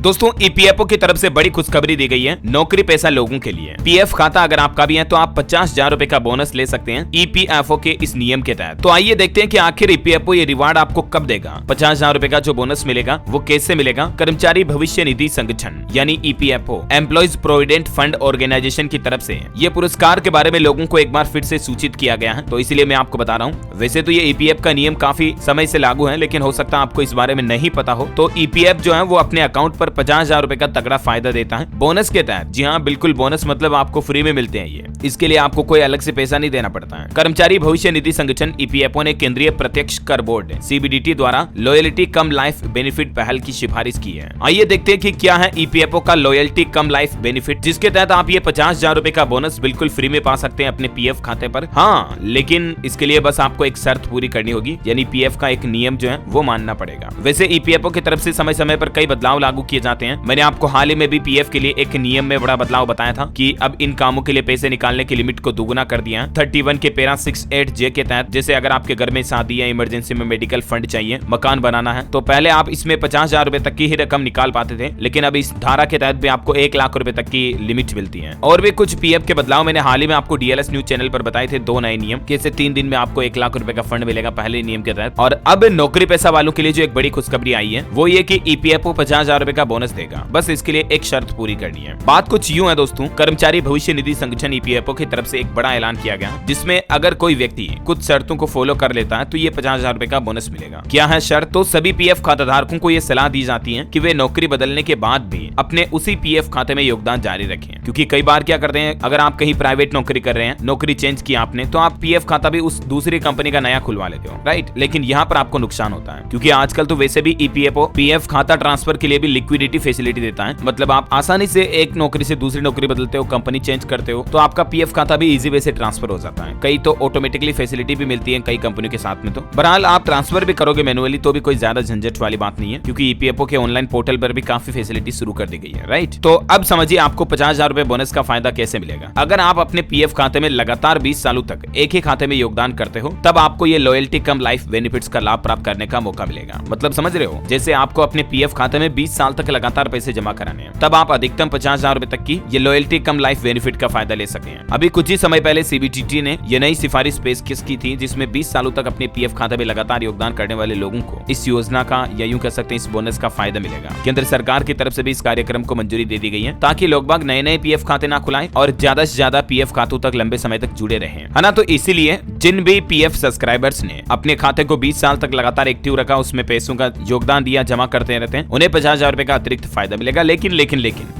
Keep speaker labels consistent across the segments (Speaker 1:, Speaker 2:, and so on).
Speaker 1: दोस्तों ईपीएफओ की तरफ से बड़ी खुशखबरी दी गई है नौकरी पेशा लोगों के लिए। पीएफ खाता अगर आपका भी है तो आप 50,000 रुपए का बोनस ले सकते हैं ईपीएफओ के इस नियम के तहत। तो आइए देखते हैं कि आखिर ईपीएफओ ये रिवार्ड आपको कब देगा। 50,000 रुपए का जो बोनस मिलेगा वो कैसे मिलेगा। कर्मचारी भविष्य निधि संगठन यानी EPFO employees provident fund organisation की तरफ से ये पुरस्कार के बारे में लोगों को एक बार फिर से सूचित किया गया है, तो इसलिए मैं आपको बता रहा हूँ। वैसे तो ये ईपीएफ का नियम काफी समय से लागू है, लेकिन हो सकता है आपको इस बारे में नहीं पता हो। तो ईपीएफ जो है वो अपने अकाउंट पर 50,000 रुपए का तगड़ा फायदा देता है बोनस के तहत। जी हाँ, बिल्कुल बोनस मतलब आपको फ्री में मिलते हैं ये। इसके लिए आपको कोई अलग से पैसा नहीं देना पड़ता है। कर्मचारी भविष्य निधि संगठन ईपीएफओ ने केंद्रीय प्रत्यक्ष कर बोर्ड सीबीडीटी द्वारा लॉयल्टी कम लाइफ बेनिफिट पहल की सिफारिश की है। आइए देखते हैं कि क्या है ईपीएफओ का लॉयल्टी कम लाइफ बेनिफिट, जिसके तहत आप ये 50,000 रुपए का बोनस बिल्कुल फ्री में पा सकते हैं अपने पीएफ खाते पर। हाँ, लेकिन इसके लिए बस आपको एक शर्त पूरी करनी होगी, यानी पीएफ का एक नियम जो है वो मानना पड़ेगा। वैसे ईपीएफओ की तरफ से समय समय पर कई बदलाव लागू किए जाते हैं। मैंने आपको हाल ही में भी पीएफ के लिए एक नियम में बड़ा बदलाव बताया था कि अब इन कामों के लिए पैसे निकालने की लिमिट को दुगुना कर दिया है। 31 के पैरा 68J के तहत, जैसे अगर आपके घर में शादी या इमरजेंसी में मेडिकल फंड चाहिए, मकान बनाना है, तो पहले आप इसमें 50,000 रुपए तक की ही रकम निकाल पाते थे, लेकिन अब इस धारा के तहत भी आपको 1 लाख रुपए तक की लिमिट मिलती है। और भी कुछ पीएफ के बदलाव मैंने हाल ही में आपको डीएलएस न्यूज चैनल पर बताए थे। 2 नए नियम, कैसे 3 दिन में आपको 1 लाख रुपए का फंड मिलेगा पहले नियम के तहत। और अब नौकरी पेशा वालों के लिए जो एक बड़ी खुशखबरी आई है वो ये कि ईपीएफओ 50,000 रुपए का बोनस देगा। बस इसके लिए एक शर्त पूरी करनी है। बात कुछ यूं है दोस्तों, कर्मचारी भविष्य निधि संगठन ईपीएफओ की तरफ से एक बड़ा ऐलान किया गया, जिसमें अगर कोई व्यक्ति कुछ शर्तों को फॉलो कर लेता है तो ये 50,000 रुपए का बोनस मिलेगा। क्या है शर्त? तो सभी पीएफ खाताधारकों को ये सलाह दी जाती है कि वे नौकरी बदलने के बाद भी अपने उसी पीएफ खाते में योगदान जारी रखें, क्योंकि कई बार क्या करते हैं, अगर आप कहीं प्राइवेट नौकरी कर रहे हैं, नौकरी चेंज की आपने, तो आप पीएफ खाता भी उस दूसरी कंपनी का नया खुलवा लेते हो, राइट। लेकिन यहाँ पर आपको नुकसान होता है, क्योंकि आजकल तो वैसे भी ईपीएफओ पीएफ खाता ट्रांसफर के लिए भी लिक्विडिटी फैसिलिटी देता है। मतलब आप आसानी से एक नौकरी से दूसरी नौकरी बदलते हो, कंपनी चेंज करते हो, तो आपका पीएफ खाता भी इजी वे से ट्रांसफर हो जाता है। कई तो ऑटोमेटिकली फैसिलिटी भी मिलती है कई कंपनियों के साथ में। तो बहरहाल आप ट्रांसफर भी करोगे मैनुअली तो भी कोई ज्यादा झंझट वाली बात नहीं है, क्योंकि ईपीएफओ के ऑनलाइन पोर्टल पर भी काफी फैसिलिटी शुरू कर दी गई है, राइट। तो अब समझिए आपको 50,000 रुपए बोनस का फायदा कैसे मिलेगा। अगर आप अपने पीएफ खाते में लगातार 20 सालों तक एक ही खाते में योगदान करते हो, तब आपको ये लॉयल्टी कम लाइफ बेनिफिट्स का लाभ प्राप्त करने का मौका मिलेगा। मतलब समझ रहे हो, जैसे आपको अपने पीएफ खाते में 20 साल तक लगातार पैसे जमा कराने हैं, तब आप अधिकतम 50,000 रुपए तक की ये लॉयल्टी कम लाइफ बेनिफिट का फायदा ले सकते हैं। अभी कुछ ही समय पहले सीबीडीटी ने ये नई सिफारिश पेश की थी, जिसमें 20 सालों तक अपने पीएफ खाते में लगातार योगदान करने वाले लोगों को इस योजना का, या यूं कह सकते हैं इस बोनस का फायदा मिलेगा। केंद्र सरकार की तरफ से भी इस कार्यक्रम को मंजूरी दे दी गई है, ताकि लोग बाग नए पीएफ खाते ना खुलाएं और ज्यादा से ज्यादा पीएफ खातों तक लंबे समय तक जुड़े रहे, है ना। तो इसीलिए जिन भी पीएफ सब्सक्राइबर्स ने अपने खाते को 20 साल तक लगातार एक्टिव रखा, उसमें पैसों का योगदान दिया, जमा करते रहते हैं, उन्हें 50,000 रुपए का अतिरिक्त फायदा मिलेगा। लेकिन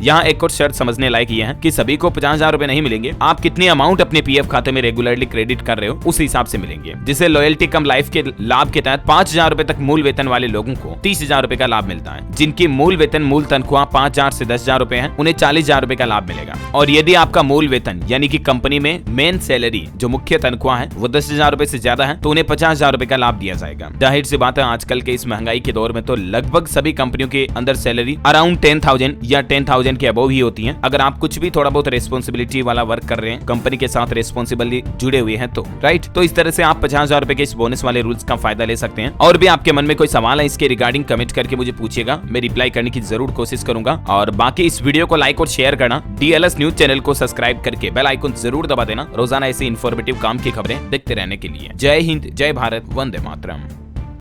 Speaker 1: यहाँ एक और शर्त समझने लायक यह है कि सभी को 50,000 रुपए नहीं मिलेंगे। आप कितनी अमाउंट अपने पीएफ खाते में रेगुलरली क्रेडिट कर रहे हो उस हिसाब से मिलेंगे। जिसे लॉयल्टी कम लाइफ के लाभ के तहत 5,000 रुपए तक मूल वेतन वाले लोगों को 30,000 रुपए का लाभ मिलता है। जिनकी मूल वेतन मूल तनख्वाह 5,000 से 10,000 रुपए है, उन्हें 40,000 रुपए का लाभ मिलेगा। और यदि आपका मूल वेतन यानी कि कंपनी में मेन सैलरी जो मुख्य तनख्वाह है वो 10,000 रुपए से ज्यादा है, तो उन्हें 50,000 रुपए का लाभ दिया जाएगा। जाहिर सी बात है, आजकल के इस महंगाई के दौर में तो लगभग सभी कंपनियों के अंदर सैलरी अराउंड 10,000 या 10,000 के अबव ही होती है। अगर आप कुछ भी थोड़ा बहुत रेस्पॉन्सिबिलिटी वाला वर्क कर रहे हैं, कंपनी के साथ रेस्पॉन्सिबली जुड़े हुए हैं, तो राइट, तो इस तरह से आप 50,000 रुपए के इस बोनस वाले रूल्स का फायदा ले सकते हैं। और भी आपके मन में कोई सवाल है इसके रिगार्डिंग कमेंट करके मुझे पूछिएगा, मैं रिप्लाई करने की जरूर कोशिश करूंगा। और बाकी इस वीडियो को लाइक और शेयर करना, डीएलएस न्यूज चैनल को सब्सक्राइब करके बेल आइकन जरूर दबा देना, रोजाना ऐसे इन्फॉर्मेटिव काम की खबरें देखते रहने के लिए। जय हिंद, जय भारत, वंदे मातरम।